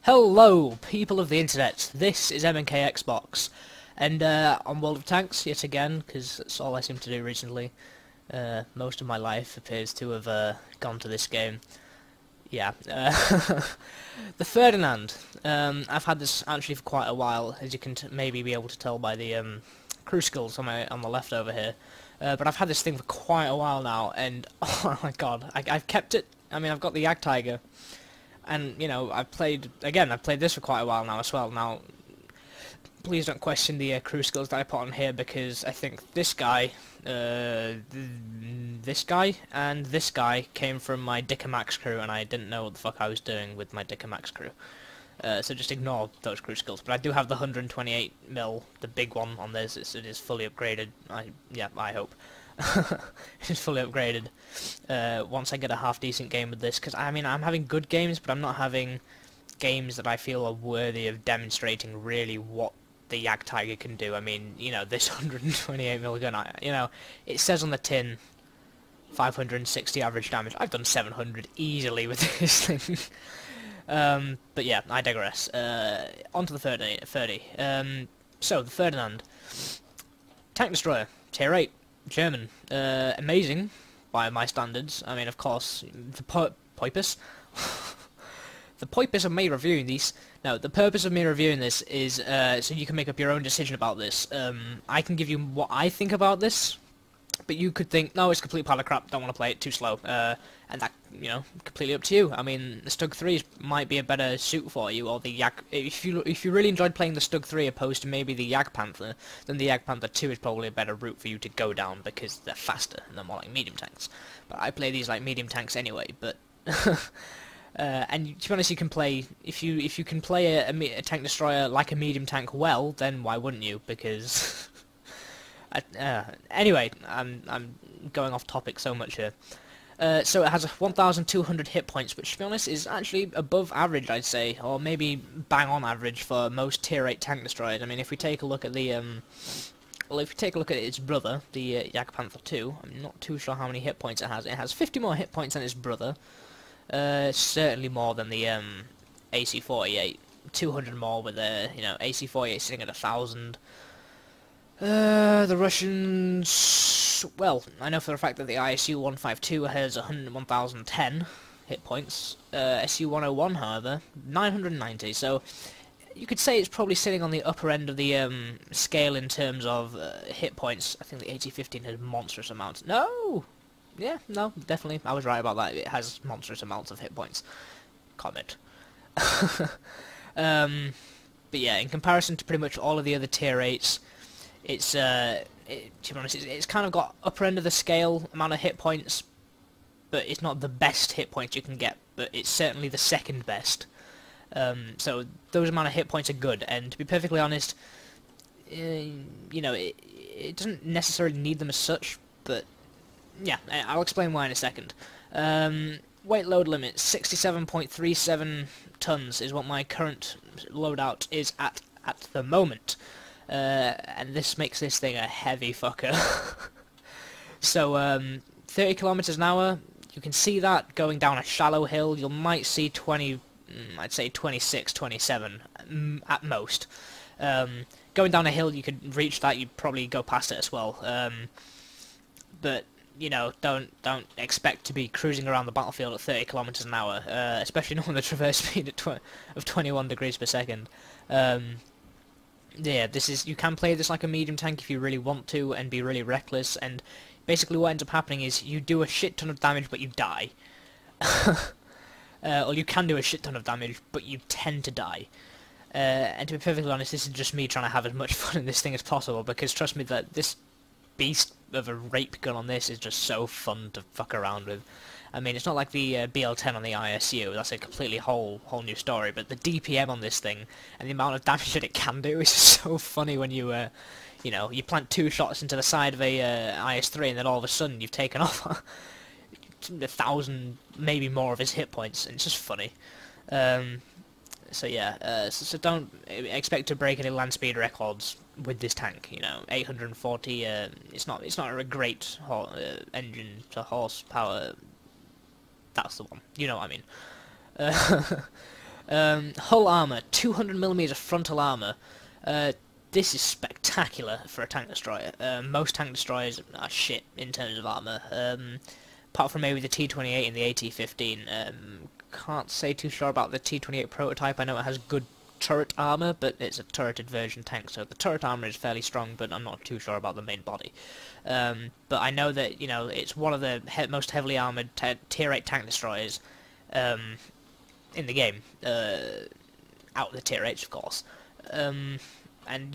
Hello, people of the internet. This is MNK Xbox, and on World of Tanks yet again, because that's all I seem to do recently. Most of my life appears to have gone to this game. Yeah, the Ferdinand. I've had this actually for quite a while, as you can maybe be able to tell by the crucicles on the left over here. But I've had this thing for quite a while now, and oh my god, I've kept it. I mean, I've got the Yak Tiger. And, you know, I've played this for quite a while now as well. Now, please don't question the crucicles that I put on here, because I think this guy, this guy, and this guy came from my Max crew, and I didn't know what the fuck I was doing with my Max crew. So just ignore those crucicles. But I do have the 128mm, the big one on this. It is fully upgraded. I hope. It's fully upgraded once I get a half-decent game with this, because I mean, I'm having good games, but I'm not having games that I feel are worthy of demonstrating really what the Yak Tiger can do. I mean, you know, this 128mm gun, you know, it says on the tin 560 average damage. I've done 700 easily with this thing. But yeah, I digress. On to the 30. So, the Ferdinand. Tank Destroyer, Tier 8. German. Amazing, by my standards. I mean, of course, the Poipus. The Poipus of me reviewing these. No, the purpose of me reviewing this is so you can make up your own decision about this. I can give you what I think about this, but you could think, no, it's a complete pile of crap, don't want to play it, too slow. And that, you know, completely up to you. I mean, the Stug 3 might be a better suit for you, or the Yak... If you really enjoyed playing the Stug 3 opposed to maybe the JgPanther, then the JgPanther II is probably a better route for you to go down, because they're faster, and they're more like medium tanks. But I play these like medium tanks anyway, but... and to be honest, you can play... If you can play a tank destroyer like a medium tank well, then why wouldn't you? Because... anyway, I'm going off topic so much here. So it has 1,200 hit points, which to be honest is actually above average, I'd say, or maybe bang on average for most tier 8 tank destroyers. I mean, if we take a look at the its brother, the JgPanther II, I'm not too sure how many hit points it has. It has 50 more hit points than its brother. Certainly more than the AC-48. 200 more with the AC-48 sitting at 1,000. The Russians... Well, I know for a fact that the ISU-152 has 1,010 hit points. SU-101, however, 990, so you could say it's probably sitting on the upper end of the scale in terms of hit points. I think the AT-15 has monstrous amounts. No! Yeah, no, definitely, I was right about that. It has monstrous amounts of hit points. Comment. But yeah, in comparison to pretty much all of the other tier 8s, it's to be honest, it's kind of got upper end of the scale amount of hit points, but it's not the best hit points you can get, but it's certainly the second best. So those amount of hit points are good, and to be perfectly honest, you know, it doesn't necessarily need them as such, but yeah, I'll explain why in a second. Weight load limit, 67.37 tons is what my current loadout is at the moment. And this makes this thing a heavy fucker. So, 30 kilometers an hour, you can see that going down a shallow hill. You might see 20, I'd say 26, 27 at most. Going down a hill, you could reach that. You'd probably go past it as well. But you know, don't expect to be cruising around the battlefield at 30 kilometers an hour, especially not with a traverse speed of 21 degrees per second. Yeah, you can play this like a medium tank if you really want to and be really reckless, and basically what ends up happening is you do a shit ton of damage but you die. Or you can do a shit ton of damage but you tend to die. And to be perfectly honest, this is just me trying to have as much fun in this thing as possible, because trust me that this beast of a rape gun on this is just so fun to fuck around with. I mean, it's not like the BL-10 on the ISU, that's a completely whole new story, but the DPM on this thing, and the amount of damage that it can do is just so funny when you, you know, you plant 2 shots into the side of a IS-3, and then all of a sudden you've taken off 1,000, maybe more of his hit points, and it's just funny. So yeah, so don't expect to break any land speed records with this tank. You know, 840. It's not a great engine to horsepower. That's the one. You know what I mean. Hull armor, 200mm of frontal armor. This is spectacular for a tank destroyer. Most tank destroyers are shit in terms of armor. Apart from maybe the T-28 and the AT-15. Can't say too sure about the T-28 prototype. I know it has good turret armor, but it's a turreted version tank, so the turret armor is fairly strong, but I'm not too sure about the main body. But I know that, you know, it's one of the most heavily armored tier 8 tank destroyers in the game. Out of the tier 8s, of course. And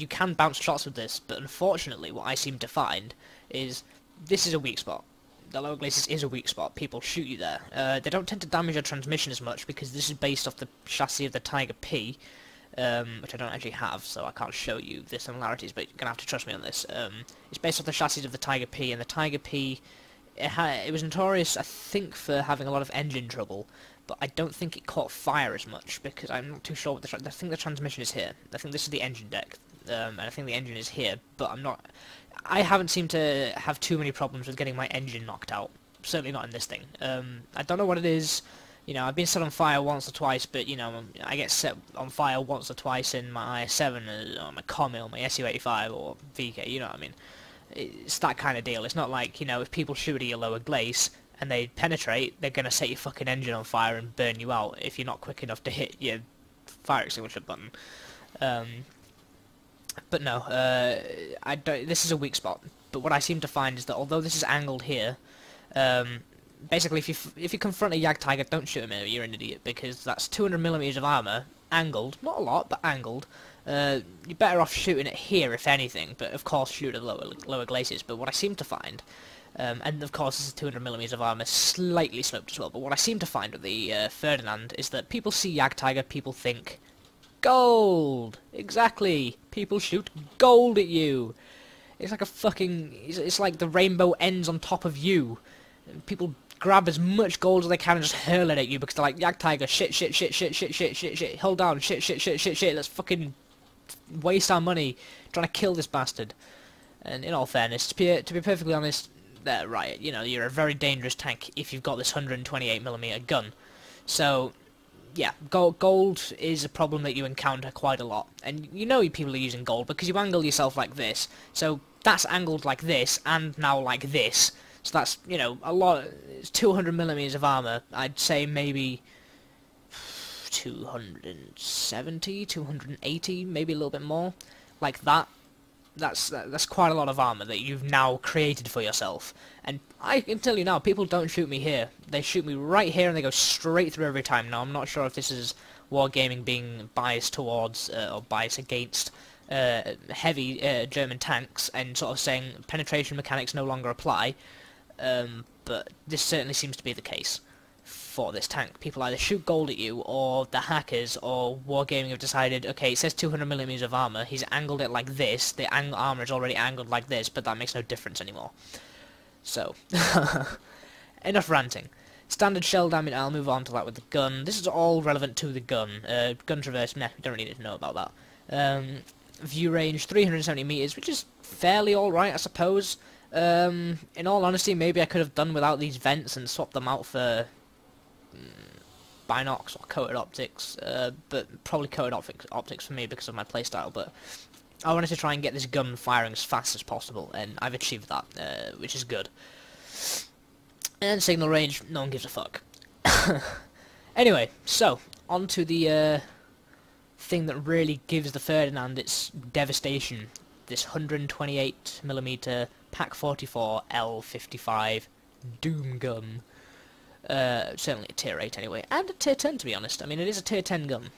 you can bounce shots with this, but unfortunately what I seem to find is this is a weak spot. The lower glacis is a weak spot. People shoot you there. They don't tend to damage your transmission as much because this is based off the chassis of the Tiger P, which I don't actually have, so I can't show you the similarities, but you're going to have to trust me on this. It's based off the chassis of the Tiger P, and the Tiger P, it was notorious, I think, for having a lot of engine trouble, but I don't think it caught fire as much, because I'm not too sure what I think the transmission is here. I think this is the engine deck, and I think the engine is here, but I haven't seemed to have too many problems with getting my engine knocked out. Certainly not in this thing. I don't know what it is. You know, I've been set on fire once or twice, but, you know, I get set on fire once or twice in my IS-7, or my Commie, or my Su-85, or VK, you know what I mean? It's that kind of deal. It's not like, you know, if people shoot at your lower glace, and they penetrate, they're going to set your fucking engine on fire and burn you out if you're not quick enough to hit your fire extinguisher button. But no, this is a weak spot. But what I seem to find is that although this is angled here, basically if you confront a JgTiger, don't shoot him, you're an idiot, because that's 200mm of armor, angled, not a lot, but angled. You're better off shooting it here, if anything, but of course shoot at lower glacis. But what I seem to find, and of course this is 200mm of armor, slightly sloped as well, but what I seem to find with the Ferdinand is that people see JgTiger, people think, gold! Exactly! People shoot gold at you! It's like a fucking... It's like the rainbow ends on top of you. People grab as much gold as they can and just hurl it at you because they're like, JgTiger, shit, shit, shit, shit, shit, shit, shit, shit, hold down, shit, shit, shit, shit, shit, let's fucking waste our money trying to kill this bastard. And in all fairness, to be perfectly honest, they're right. You know, you're a very dangerous tank if you've got this 128mm gun. So... yeah, gold is a problem that you encounter quite a lot, and you know people are using gold because you angle yourself like this, so that's angled like this, and now like this, so that's, you know, a lot, it's 200mm of armor, I'd say maybe 270, 280, maybe a little bit more, like that. That's quite a lot of armor that you've now created for yourself. And I can tell you now, people don't shoot me here. They shoot me right here and they go straight through every time. Now, I'm not sure if this is Wargaming being biased towards, or biased against, heavy German tanks and sort of saying penetration mechanics no longer apply. But this certainly seems to be the case for this tank. People either shoot gold at you, or the hackers or Wargaming have decided, okay, it says 200mm of armor, he's angled it like this, the armor is already angled like this, but that makes no difference anymore. So, enough ranting. Standard shell damage, I'll move on to that with the gun. This is all relevant to the gun. Gun traverse, nah, we don't really need to know about that. View range, 370 meters, which is fairly alright, I suppose. In all honesty, maybe I could have done without these vents and swapped them out for binocs or coated optics, but probably coated optics for me because of my playstyle, but I wanted to try and get this gun firing as fast as possible, and I've achieved that, which is good. And signal range, no one gives a fuck. Anyway, so, on to the thing that really gives the Ferdinand its devastation, this 128mm Pak 44 L55 Doom gun. Certainly a tier 8 anyway, and a tier 10 to be honest. I mean, it is a tier 10 gun.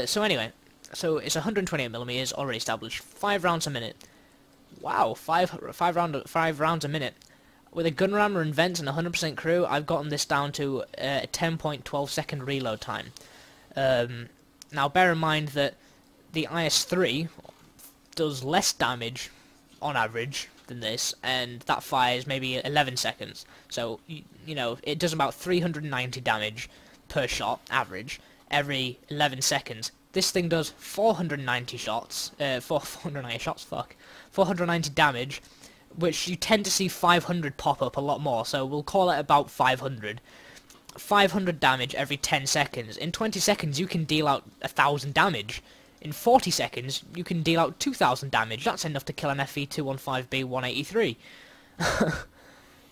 So anyway, so it's 128mm, already established, 5 rounds a minute. Wow, 5 rounds a minute. With a gun rammer and vents and 100% crew, I've gotten this down to a 10.12 second reload time. Now bear in mind that the IS-3 does less damage on average than this, and that fires maybe 11 seconds. So, you know, it does about 390 damage per shot, average, every 11 seconds. This thing does 490 shots, 490 shots, fuck, 490 damage, which you tend to see 500 pop up a lot more, so we'll call it about 500. 500 damage every 10 seconds. In 20 seconds, you can deal out 1,000 damage. In 40 seconds, you can deal out 2,000 damage. That's enough to kill an FE215B 183.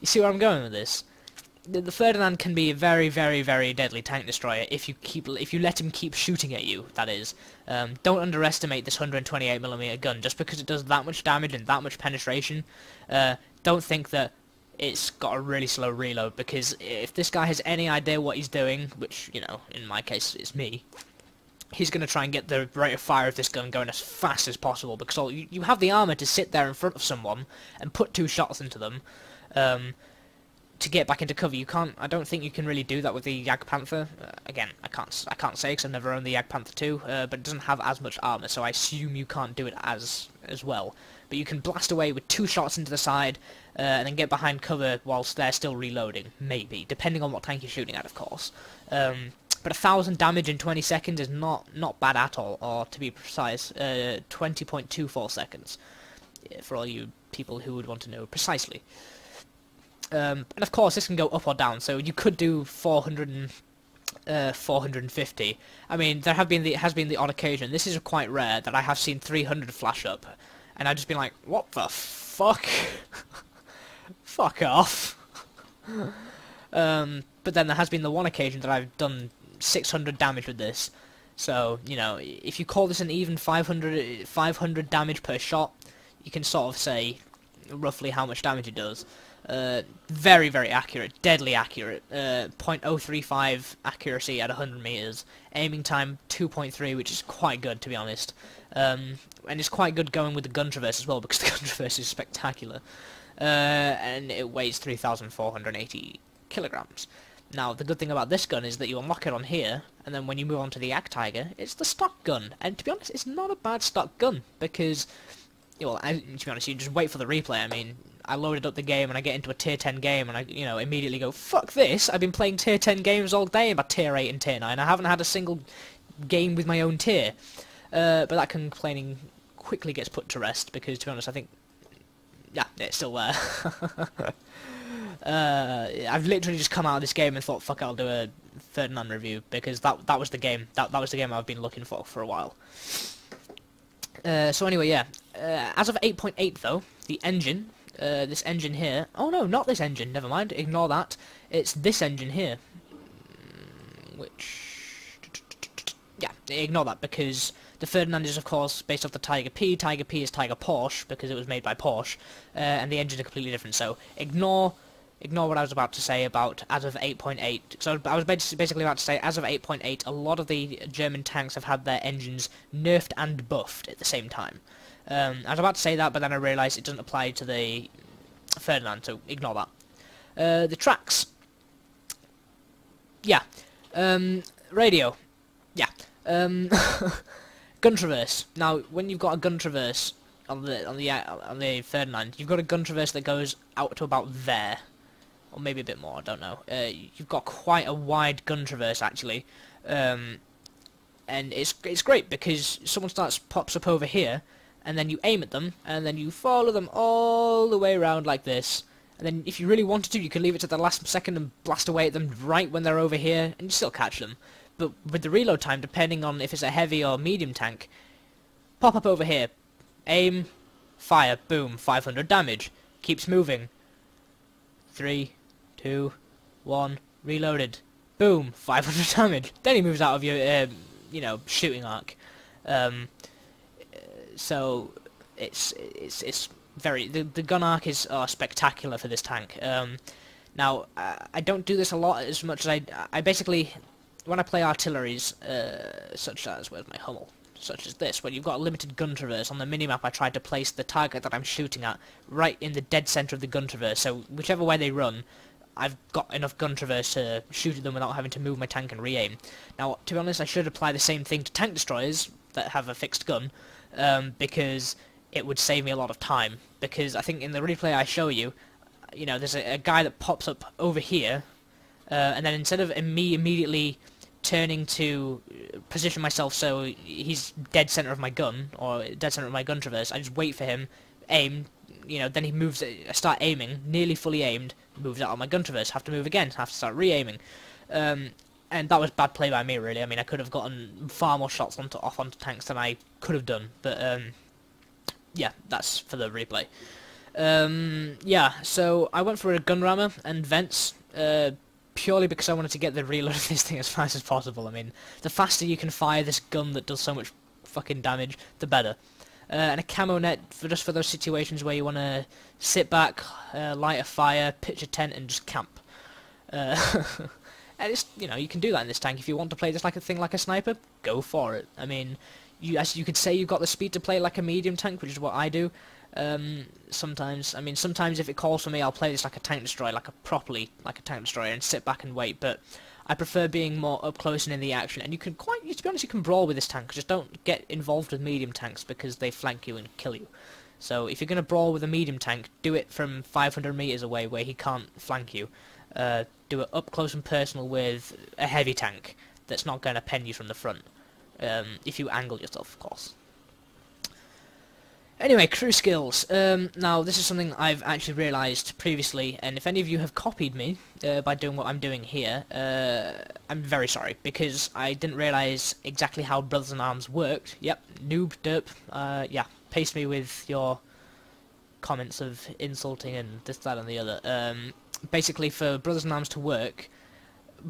You see where I'm going with this? The Ferdinand can be a very, very, very deadly tank destroyer if you let him keep shooting at you. That is, don't underestimate this 128mm gun. Just because it does that much damage and that much penetration, don't think that it's got a really slow reload. Because if this guy has any idea what he's doing, which, you know, in my case it's me, he's going to try and get the rate of fire of this gun going as fast as possible. Because you have the armour to sit there in front of someone and put 2 shots into them. To get back into cover, you can't. I don't think you can really do that with the JgPanther. Again, I can't say because I've never owned the JgPanther II, but it doesn't have as much armor, so I assume you can't do it as well. But you can blast away with 2 shots into the side, and then get behind cover whilst they're still reloading. Maybe, depending on what tank you're shooting at, of course. But 1,000 damage in 20 seconds is not bad at all, or to be precise, 20.24 seconds. For all you people who would want to know precisely. And of course this can go up or down, so you could do 400 and 450. I mean, has been the odd occasion. This is quite rare that I have seen 300 flash up, and I've just been like, what the fuck? Fuck off. But then there has been the one occasion that I've done 600 damage with this. So, you know, if you call this an even 500 damage per shot, you can sort of say roughly how much damage it does. Very, very accurate, deadly accurate. 0.035 accuracy at 100 meters. Aiming time 2.3, which is quite good, to be honest. And it's quite good going with the gun traverse as well, because the gun traverse is spectacular. And it weighs 3,480 kilograms. Now, the good thing about this gun is that you unlock it on here, and then when you move on to the JgTiger, it's the stock gun. And to be honest, it's not a bad stock gun, because, well, to be honest, you just wait for the replay. I mean, I loaded up the game and I get into a tier 10 game and I, you know, immediately go, fuck this, I've been playing tier 10 games all day about tier 8 and tier 9. I haven't had a single game with my own tier. But that complaining quickly gets put to rest because, to be honest, I think, yeah, it's still there. I've literally just come out of this game and thought, fuck it, I'll do a Ferdinand review because that was the game. That was the game I've been looking for a while. So anyway, yeah. As of 8.8 though, the engine, this engine here, oh no, not this engine, never mind, ignore that, it's this engine here, which, yeah, ignore that, because the Ferdinand is of course based off the Tiger P is Tiger Porsche, because it was made by Porsche, and the engines are completely different, so ignore what I was about to say about as of 8.8, so I was basically about to say, as of 8.8, a lot of the German tanks have had their engines nerfed and buffed at the same time. I was about to say that, but then I realised it doesn't apply to the Ferdinand, so ignore that. The tracks. Yeah. Radio. Yeah. Gun traverse. Now, when you've got a gun traverse on the Ferdinand, you've got a gun traverse that goes out to about there, or maybe a bit more. I don't know. You've got quite a wide gun traverse actually, and it's great because someone pops up over here. And then you aim at them, and then you follow them all the way around like this. And then if you really wanted to, you could leave it to the last second and blast away at them right when they're over here, and you still catch them. But with the reload time, depending on if it's a heavy or medium tank, pop up over here, aim, fire, boom, 500 damage. Keeps moving. 3, 2, 1, reloaded. Boom, 500 damage. Then he moves out of your, you know, shooting arc. So it's very the gun arc is spectacular for this tank. Now I don't do this a lot as much as I basically, when I play artilleries such as, where's my Hummel, such as this, when you've got a limited gun traverse on the minimap, I try to place the target that I'm shooting at right in the dead center of the gun traverse, so whichever way they run, I've got enough gun traverse to shoot at them without having to move my tank and re-aim. Now, to be honest, I should apply the same thing to tank destroyers that have a fixed gun, because it would save me a lot of time. Because I think in the replay I show you, you know, there's a guy that pops up over here, and then instead of me immediately turning to position myself so he's dead center of my gun, or dead center of my gun traverse, I just wait for him, aim, you know, then he moves, I start aiming, nearly fully aimed, moves out of my gun traverse, have to move again, have to start re-aiming. And that was bad play by me, really. I mean, I could have gotten far more shots off onto tanks than I could have done, but yeah, that's for the replay. Yeah, so I went for a gun rammer and vents, purely because I wanted to get the reload of this thing as fast as possible. I mean, the faster you can fire this gun that does so much fucking damage, the better. And a camo net just for those situations where you want to sit back, light a fire, pitch a tent, and just camp. And it's, you know, you can do that in this tank. If you want to play this like a sniper, go for it. I mean, as you could say, you've got the speed to play like a medium tank, which is what I do. Sometimes if it calls for me, I'll play this like a tank destroyer, properly like a tank destroyer, and sit back and wait. But I prefer being more up close and in the action. And to be honest, you can brawl with this tank. Just don't get involved with medium tanks because they flank you and kill you. So if you're gonna brawl with a medium tank, do it from 500 meters away where he can't flank you. Do it up close and personal with a heavy tank that's not gonna pen you from the front. If you angle yourself, of course. Anyway, crew skills. Now, this is something I've actually realised previously, and if any of you have copied me by doing what I'm doing here, I'm very sorry, because I didn't realise exactly how Brothers in Arms worked. Yep, noob, derp, yeah, paste me with your comments of insulting and this, that, and the other. Basically, for Brothers in Arms to work,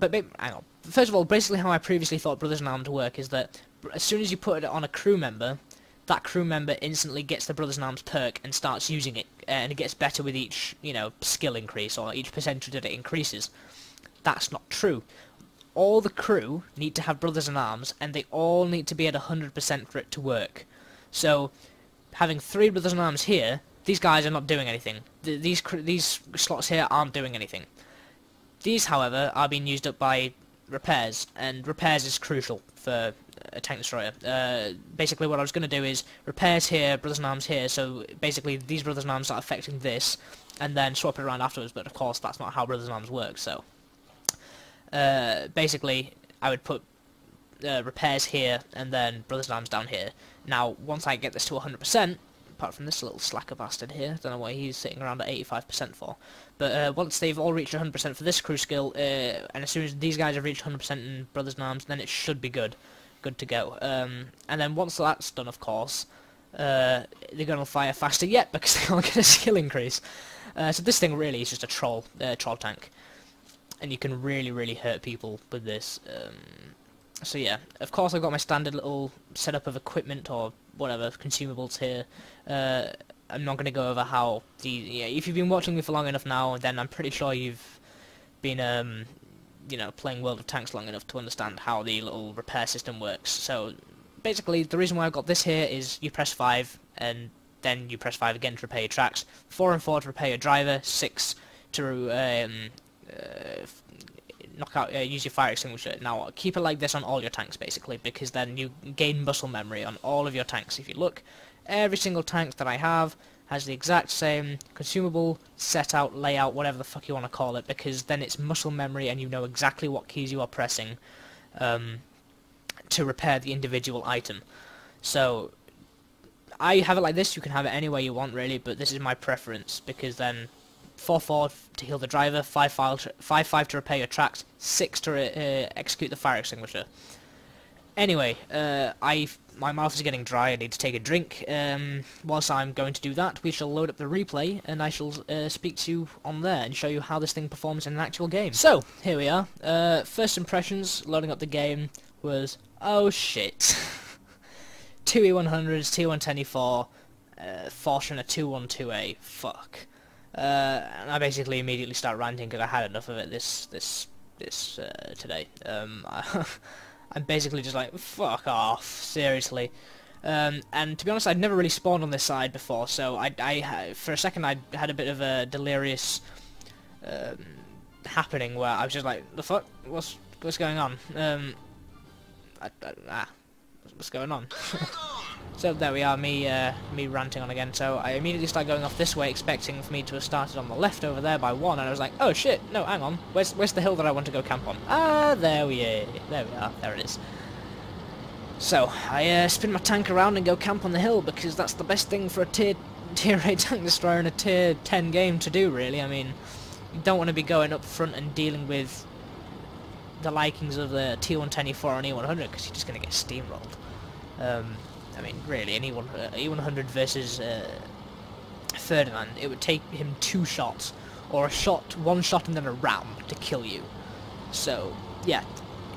hang on. First of all, basically how I previously thought Brothers in Arms to work is that as soon as you put it on a crew member, that crew member instantly gets the Brothers in Arms perk and starts using it, and it gets better with each, you know, skill increase, or each percentage that it increases. That's not true. All the crew need to have Brothers in Arms, and they all need to be at 100% for it to work. So, having 3 Brothers in Arms here, these guys are not doing anything. These slots here aren't doing anything. These, however, are being used up by repairs, and repairs is crucial for a tank destroyer. Basically what I was going to do is repairs here, Brothers in Arms here, so basically these Brothers in Arms are affecting this, and then swap it around afterwards, but of course that's not how Brothers in Arms works, so basically I would put repairs here, and then Brothers in Arms down here. Now, once I get this to 100%, apart from this little slacker bastard here, don't know what he's sitting around at 85% for, but once they've all reached 100% for this crew skill, and as soon as these guys have reached 100% in Brothers in Arms, then it should be good to go. And then once that's done, of course, they're going to fire faster yet because they all get a skill increase. So this thing really is just a troll tank, and you can really hurt people with this. So yeah, of course I've got my standard little setup of equipment or whatever, consumables here. I'm not going to go over how if you've been watching me for long enough now, then I'm pretty sure you've been you know, playing World of Tanks long enough to understand how the little repair system works. So basically the reason why I've got this here is you press 5 and then you press 5 again to repair your tracks, 4 and 4 to repair your driver, 6 to knock out, use your fire extinguisher. Now keep it like this on all your tanks basically, because then you gain muscle memory on all of your tanks. If you look, every single tank that I have has the exact same consumable, set out, layout, whatever the fuck you want to call it, because then it's muscle memory and you know exactly what keys you are pressing to repair the individual item. So I have it like this. You can have it any way you want really, but this is my preference, because then 4-4 to heal the driver, 5-5 to repair your tracks, 6 to execute the fire extinguisher. Anyway, my mouth is getting dry, I need to take a drink. Whilst I'm going to do that, we shall load up the replay, and I shall speak to you on there and show you how this thing performs in an actual game. So, here we are. First impressions, loading up the game, was, oh shit. 2 E100s, T110E4, Fortune a 212A, fuck. And I basically immediately start ranting because I had enough of it this today. I'm basically just like, fuck off, seriously. And to be honest, I'd never really spawned on this side before, so for a second I had a bit of a delirious happening where I was just like, the fuck, what's going on? What's going on? So there we are, me ranting on again. So I immediately start going off this way, expecting for me to have started on the left over there by 1, and I was like, oh shit, no, hang on, where's the hill that I want to go camp on? Ah, there we are, there it is. So I spin my tank around and go camp on the hill, because that's the best thing for a tier 8 tank destroyer in a tier 10 game to do, really. I mean, you don't want to be going up front and dealing with the likings of the T124 and E100 because you're just going to get steamrolled. I mean, really, an E100 versus Ferdinand, it would take him 2 shots, or one shot and then a ram to kill you. So, yeah,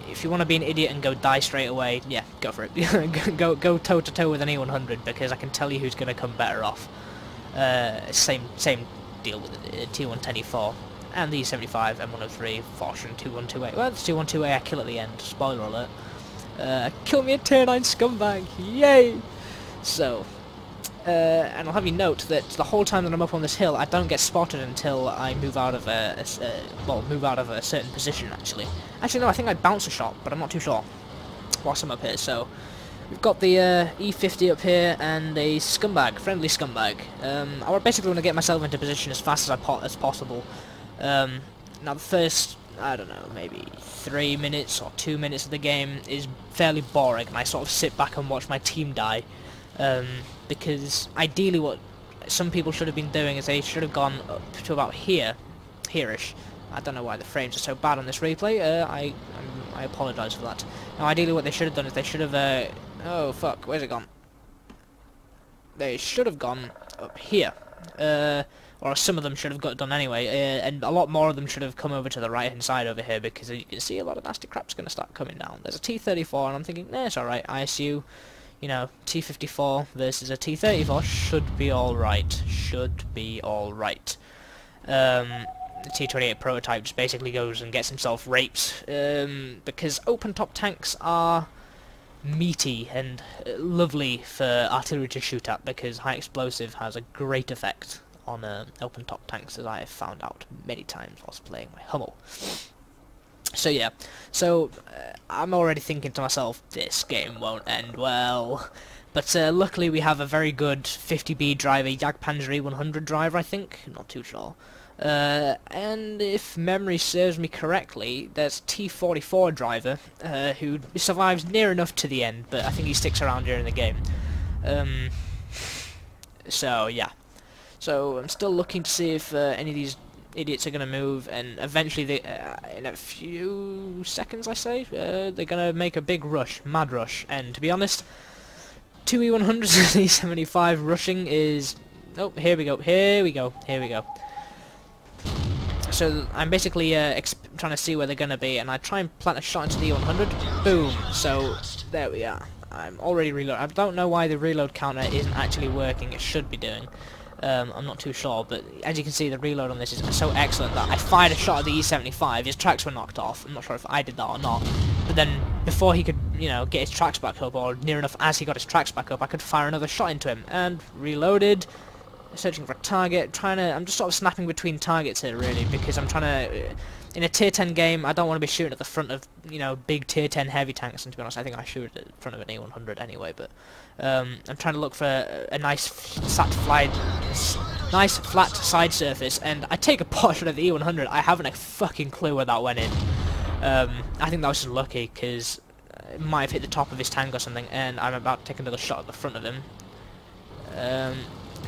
if you want to be an idiot and go die straight away, yeah, go for it. go toe to toe with an E100, because I can tell you who's going to come better off. Same deal with the T124 and the E75, M103, Fortune 2128. Well, it's 2128 I kill at the end. Spoiler alert. Kill me a tier 9 scumbag! Yay! So, and I'll have you note that the whole time that I'm up on this hill, I don't get spotted until I move out of move out of a certain position. Actually, no, I think I bounce a shot, but I'm not too sure whilst I'm up here. So, we've got the E50 up here and a friendly scumbag. I basically want to get myself into position as fast as possible. Now, the first, I don't know, maybe 3 minutes or 2 minutes of the game is fairly boring, and I sort of sit back and watch my team die. Because ideally what some people should have been doing is they should have gone up to about here-ish. I don't know why the frames are so bad on this replay. I apologise for that. Now, ideally what they should have done is they should have... oh, fuck, where's it gone? They should have gone up here. Or some of them should have got done anyway, and a lot more of them should have come over to the right-hand side over here, because you can see a lot of nasty crap's going to start coming down. There's a T-34, and I'm thinking, nah, it's alright, ISU. You know, T-54 versus a T-34 should be alright. The T-28 prototype just basically goes and gets himself raped, because open-top tanks are meaty and lovely for artillery to shoot at, because high explosive has a great effect on open-top tanks, as I have found out many times whilst playing my Hummel. So yeah, I'm already thinking to myself, this game won't end well. But luckily we have a very good 50B driver, JgPanther 100 driver, I think, not too sure. And if memory serves me correctly, there's T44 driver, who survives near enough to the end, but I think he sticks around during the game. So yeah. So I'm still looking to see if any of these idiots are going to move, and eventually they, in a few seconds I say, they're going to make a big rush, mad rush, and to be honest, 2 E100s and E75 rushing is... oh, here we go. So I'm basically trying to see where they're going to be, and I try and plant a shot into the E100, boom, so there we are. I'm already reloading. I don't know why the reload counter isn't actually working, it should be doing. I'm not too sure, but as you can see, the reload on this is so excellent that I fired a shot at the E75, his tracks were knocked off. I'm not sure if I did that or not, but then before he could, you know, get his tracks back up, or near enough as he got his tracks back up, I could fire another shot into him, and reloaded, searching for a target, I'm just sort of snapping between targets here, really, because I'm trying to, in a tier 10 game, I don't want to be shooting at the front of, you know, big tier 10 heavy tanks, and to be honest, I think I shoot at the front of an A100 anyway, but I'm trying to look for a nice flat side surface, and I take a pot shot at the E100. I haven't a fucking clue where that went in. I think that was just lucky, because it might have hit the top of his tank or something, and I'm about to take another shot at the front of him.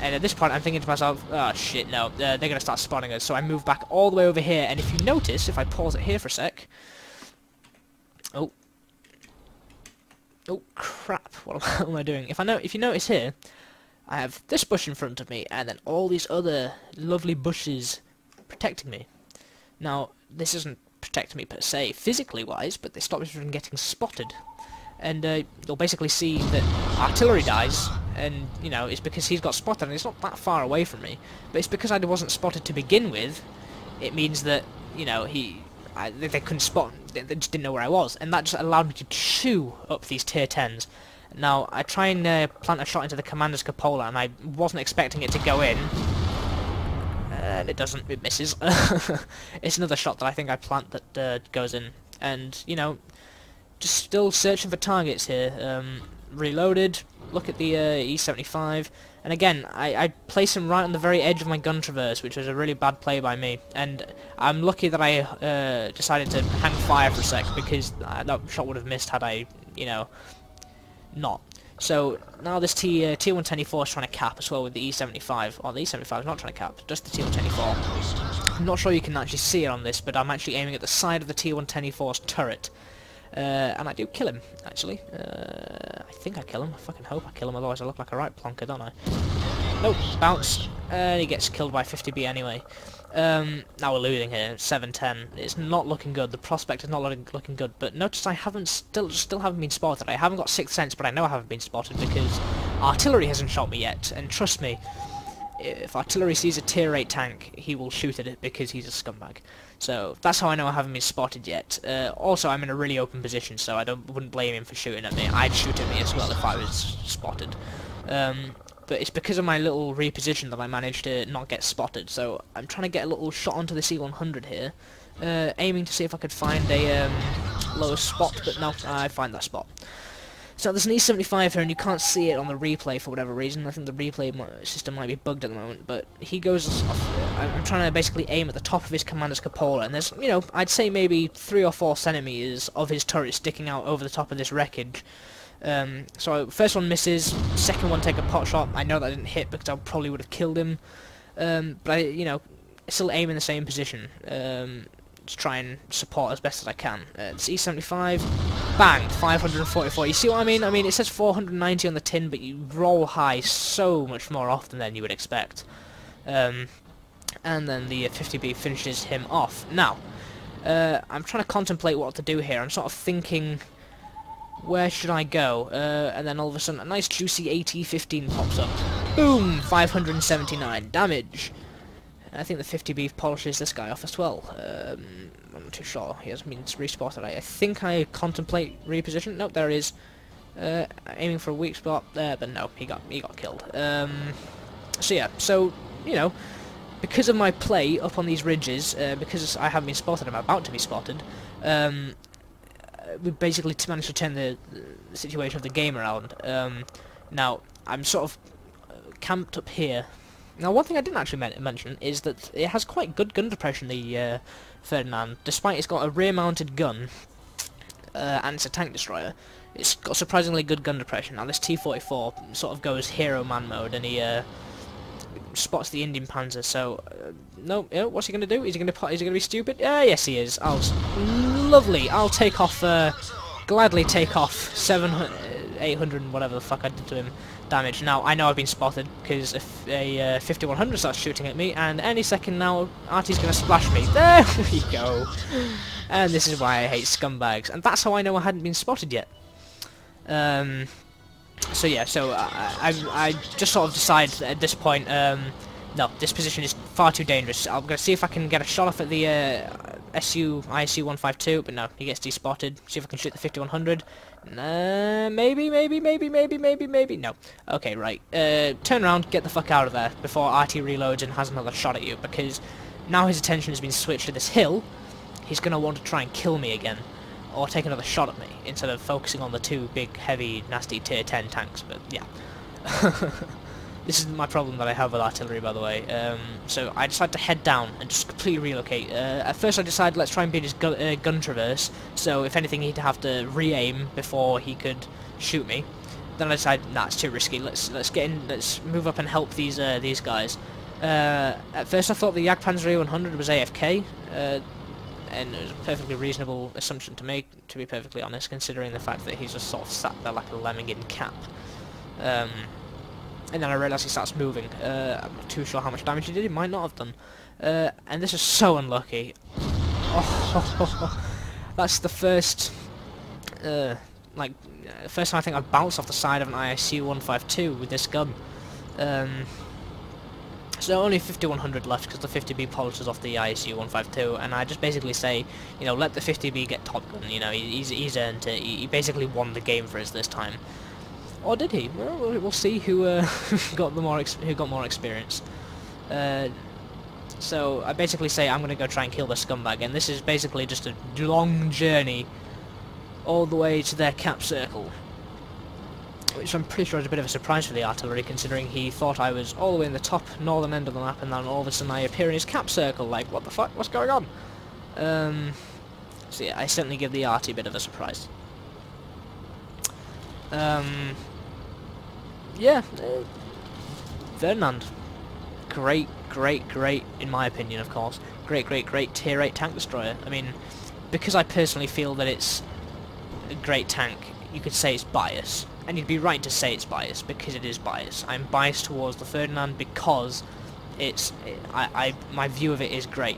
And at this point, I'm thinking to myself, oh shit, no, they're going to start spotting us, so I move back all the way over here, and if you notice, if I pause it here for a sec... oh crap, what am I doing? If you notice here, I have this bush in front of me, and then all these other lovely bushes protecting me. Now, this doesn't protect me per se, physically wise, but they stop me from getting spotted. And you'll basically see that artillery dies, and, you know, it's because he's got spotted, and it's not that far away from me. But it's because I wasn't spotted to begin with, it means that, you know, they couldn't spot, they just didn't know where I was, and that just allowed me to chew up these tier 10s. Now, I try and plant a shot into the commander's cupola, and I wasn't expecting it to go in, and it doesn't, it misses. It's another shot that I think I plant that goes in, and, you know, just still searching for targets here. Reloaded, look at the E75, and again, I place him right on the very edge of my gun traverse, which was a really bad play by me, and I'm lucky that I decided to hang fire for a sec, because that shot would have missed had I, you know, not. So now this T124 is trying to cap as well with the E75. Or the E75 is not trying to cap, just the T124. I'm not sure you can actually see it on this, but I'm actually aiming at the side of the T124's turret. And I do kill him, actually. I think I kill him. I fucking hope I kill him, otherwise I look like a right plonker, don't I? Nope, bounce. And he gets killed by 50B anyway. Now we're losing here, 7-10. It's not looking good. The prospect is not looking good. But notice I haven't still haven't been spotted. I haven't got sixth sense, but I know I haven't been spotted because artillery hasn't shot me yet. And trust me, if artillery sees a tier 8 tank, he will shoot at it because he's a scumbag. So that's how I know I haven't been spotted yet. Also, I'm in a really open position, so I wouldn't blame him for shooting at me. I'd shoot at me as well if I was spotted. But it's because of my little reposition that I managed to not get spotted. So I'm trying to get a little shot onto the C100 here, aiming to see if I could find a lower spot, but no, I find that spot. So there's an E75 here, and you can't see it on the replay for whatever reason. I think the replay system might be bugged at the moment, but he goes off. I'm trying to basically aim at the top of his commander's cupola, and there's, you know, I'd say maybe 3 or 4 centimeters of his turret sticking out over the top of this wreckage. So first one misses, second one take a pot shot. I know that didn't hit because I probably would have killed him, but I, you know, still aim in the same position. To try and support as best as I can. It's E75, bang, 544. You see what I mean? I mean, it says 490 on the tin, but you roll high so much more often than you would expect. And then the 50B finishes him off. Now, I'm trying to contemplate what to do here. I'm sort of thinking, where should I go? And then all of a sudden, a nice juicy AT-15 pops up. Boom, 579 damage. I think the 50B polishes this guy off as well. I'm not too sure. He hasn't been respotted. I think I contemplate reposition. Nope, there it is. Aiming for a weak spot there, but no, he got killed. So yeah, so you know, because of my play up on these ridges, because I haven't been spotted, I'm about to be spotted. We basically managed to turn the situation of the game around. Now I'm sort of camped up here. Now, one thing I didn't actually mention is that it has quite good gun depression, the Ferdinand, despite it's got a rear-mounted gun, and it's a tank destroyer. It's got surprisingly good gun depression. Now, this T-44 sort of goes hero man mode, and he spots the Indian Panzer. So, no, what's he going to do? Is he going to be stupid? Yes, he is. Lovely. I'll take off, gladly take off 700, 800, whatever the fuck I did to him. Damage. Now, I know I've been spotted, because if a 5100 starts shooting at me, and any second now, Artie's going to splash me. There we go. And this is why I hate scumbags. And that's how I know I hadn't been spotted yet. So yeah, so I just sort of decided at this point, no, this position is far too dangerous. I'm going to see if I can get a shot off at the ISU 152, but no, he gets despotted. See if I can shoot the 5100. Maybe, no. Okay, right. Turn around, get the fuck out of there before RT reloads and has another shot at you, because now his attention has been switched to this hill. He's going to want to try and kill me again, or take another shot at me, instead of focusing on the 2 big, heavy, nasty tier 10 tanks, but yeah. This is my problem that I have with artillery, by the way. So I decided to head down and just completely relocate. At first I decided let's try and beat his gun traverse, so if anything he'd have to re-aim before he could shoot me. Then I decided, nah, it's too risky. Let's get in. Let's move up and help these guys. At first I thought the JgPanther 100 was AFK, and it was a perfectly reasonable assumption to make, to be perfectly honest, considering the fact that he's just sort of sat there like a lemming in cap. And then I realised he starts moving. I'm not too sure how much damage he did. He might not have done. And this is so unlucky. Oh, that's the first, first time I think I've bounced off the side of an ISU 152 with this gun. So only 5100 left because the 50B polishes off the ISU 152, and I just basically say, you know, let the 50B get top gun. You know, he's earned it. He basically won the game for us this time. Or did he? Well, we'll see who got more experience. So I basically say I'm going to go try and kill the scumbag, and this is basically just a long journey all the way to their cap circle, which I'm pretty sure is a bit of a surprise for the artillery, considering he thought I was all the way in the top northern end of the map, and then all of a sudden I appear in his cap circle. Like, what the fuck? What's going on? So yeah, I certainly give the arty a bit of a surprise. yeah, Ferdinand. Great, in my opinion, of course. Great tier 8 tank destroyer. I mean, because I personally feel that it's a great tank, you could say it's bias. And you'd be right to say it's bias, because it is bias. I'm biased towards the Ferdinand because my view of it is great.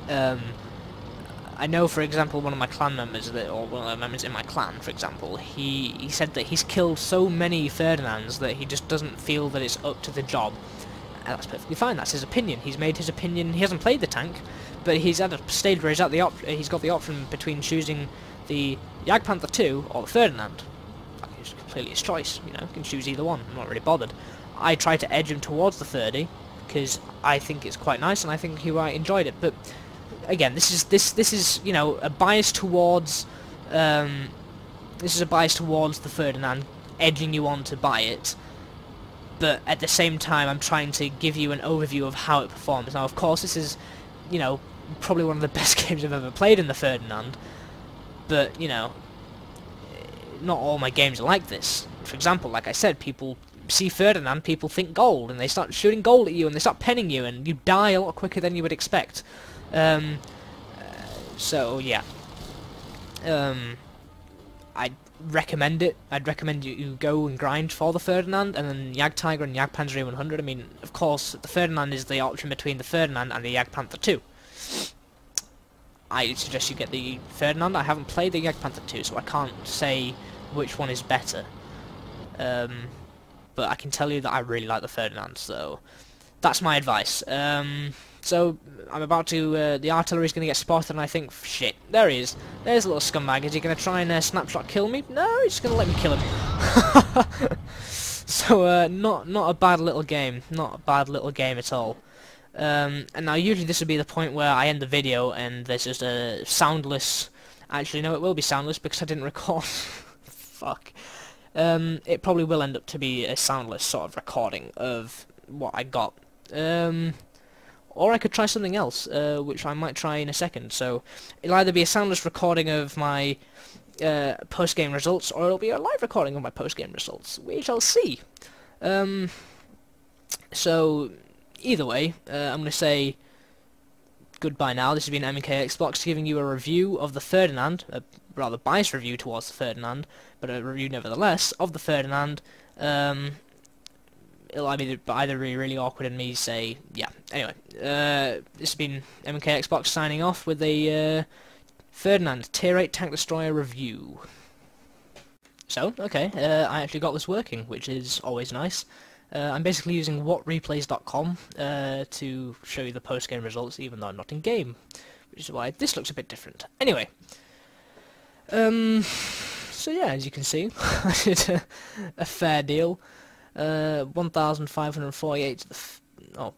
I know, for example, one of my clan members, or one of the members in my clan, for example, he said that he's killed so many Ferdinands that he just doesn't feel that it's up to the job. And that's perfectly fine. That's his opinion. He's made his opinion. He hasn't played the tank, but he's at a stage where he's got the option between choosing the JgPanther II or the Ferdinand. It's completely his choice. You know, he can choose either one. I'm not really bothered. I try to edge him towards the 30 because I think it's quite nice and I think he might enjoyed it. But again, this is you know, a bias towards the Ferdinand, edging you on to buy it. But at the same time, I'm trying to give you an overview of how it performs. Now, of course, this is, you know, probably one of the best games I've ever played in the Ferdinand. But, you know, not all my games are like this. For example, like I said, people see Ferdinand, people think gold, and they start shooting gold at you, and they start penning you, and you die a lot quicker than you would expect. So, yeah. I'd recommend it. I'd recommend you go and grind for the Ferdinand, and then JgTiger and JgPanther 100. I mean, of course, the Ferdinand is the option between the Ferdinand and the JgPanther II. I suggest you get the Ferdinand. I haven't played the JgPanther II, so I can't say which one is better. But I can tell you that I really like the Ferdinand, so that's my advice. So I'm about to, the artillery's going to get spotted, and I think, shit, there he is. There's a little scumbag. Is he going to try and snapshot kill me? No, he's just going to let me kill him. So, not a bad little game. Not a bad little game at all. And now usually this would be the point where I end the video, and there's just a soundless... Actually, no, it will be soundless because I didn't record. Fuck. It probably will end up to be a soundless sort of recording of what I got. Or I could try something else, which I might try in a second. So it'll either be a soundless recording of my post-game results, or it'll be a live recording of my post-game results. We shall see. So either way, I'm going to say goodbye now. This has been MK Xbox giving you a review of the Ferdinand, a rather biased review towards the Ferdinand, but a review nevertheless of the Ferdinand. It'll either be really awkward and me say, yeah. Anyway, this has been MK Xbox signing off with a Ferdinand Tier 8 Tank Destroyer review. So, okay, I actually got this working, which is always nice. I'm basically using whatreplays.com to show you the post-game results, even though I'm not in-game, which is why this looks a bit different. Anyway, so yeah, as you can see, I did a fair deal. 1,548 to the... Oh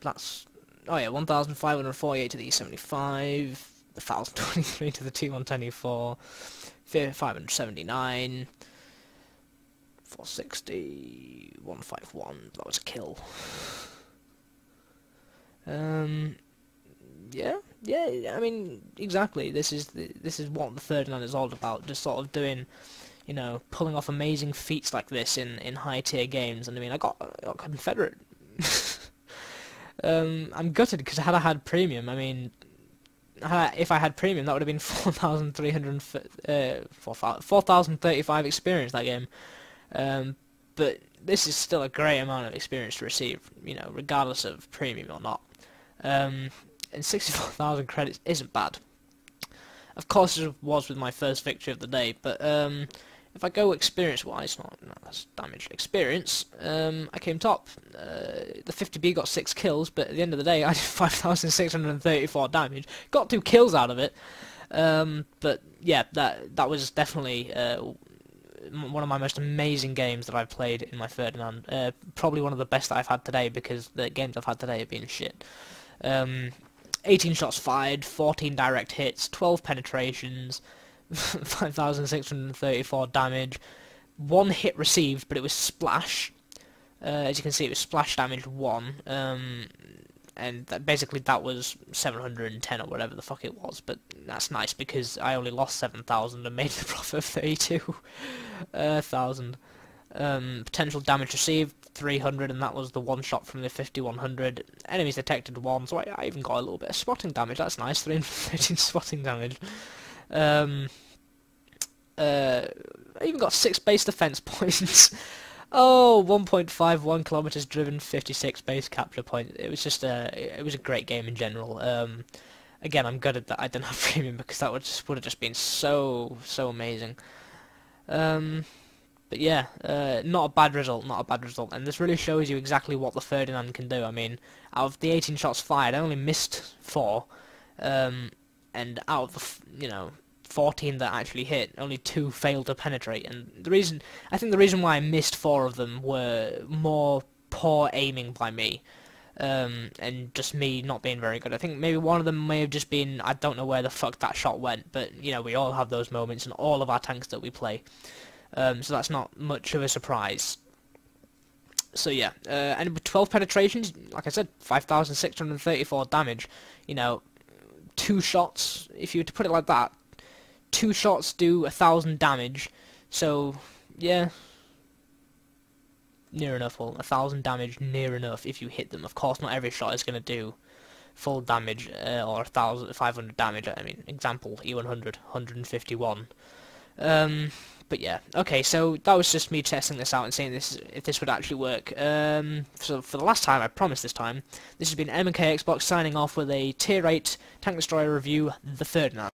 yeah, 1,548 to the E75, 1,023 to the T124, 579, 460, 151, that was a kill. Yeah, I mean, exactly, this is what the Ferdinand is all about, just sort of doing, you know, pulling off amazing feats like this in high tier games. And I mean, I got Confederate. I'm gutted because had I had premium, I mean, if I had premium, that would have been 4,035 experience that game. But this is still a great amount of experience to receive, you know, regardless of premium or not. And 64,000 credits isn't bad. Of course, it was with my first victory of the day, but if I go experience-wise, not that's damage experience, I came top. The 50B got 6 kills, but at the end of the day, I did 5,634 damage. Got 2 kills out of it, but yeah, that was definitely one of my most amazing games that I've played in my Ferdinand. Probably one of the best that I've had today, because the games I've had today have been shit. 18 shots fired, 14 direct hits, 12 penetrations, 5,634 damage, 1 hit received, but it was splash. As you can see, it was splash damage 1, and basically that was 710 or whatever the fuck it was, but that's nice because I only lost 7,000 and made the profit of 32,000. Potential damage received 300, and that was the one shot from the 5100. Enemies detected 1, so I even got a little bit of spotting damage. That's nice, 313 spotting damage. I even got 6 base defense points. Oh, 1.51 kilometers driven, 56 base capture points. It was just it was a great game in general. Again, I'm gutted that I didn't have premium because that would have just been so amazing. But yeah, not a bad result, not a bad result, and this really shows you exactly what the Ferdinand can do. I mean, out of the 18 shots fired, I only missed 4, and out of the 14 that actually hit, only 2 failed to penetrate. And I think the reason why I missed 4 of them were more poor aiming by me, and just me not being very good. I think maybe one of them may have just been, I don't know where the fuck that shot went, but we all have those moments in all of our tanks that we play. So that's not much of a surprise. So yeah, and with 12 penetrations, like I said, 5,634 damage. 2 shots, if you were to put it like that, 2 shots do 1,000 damage. So yeah, near enough. Well, 1,000 damage, near enough if you hit them. Of course, not every shot is going to do full damage or 1,500 damage. I mean, example E100, 151. But yeah, okay, so that was just me testing this out and seeing if this would actually work. So for the last time, I promise this time, this has been M&K Xbox signing off with a Tier 8 Tank Destroyer review, the Ferdinand.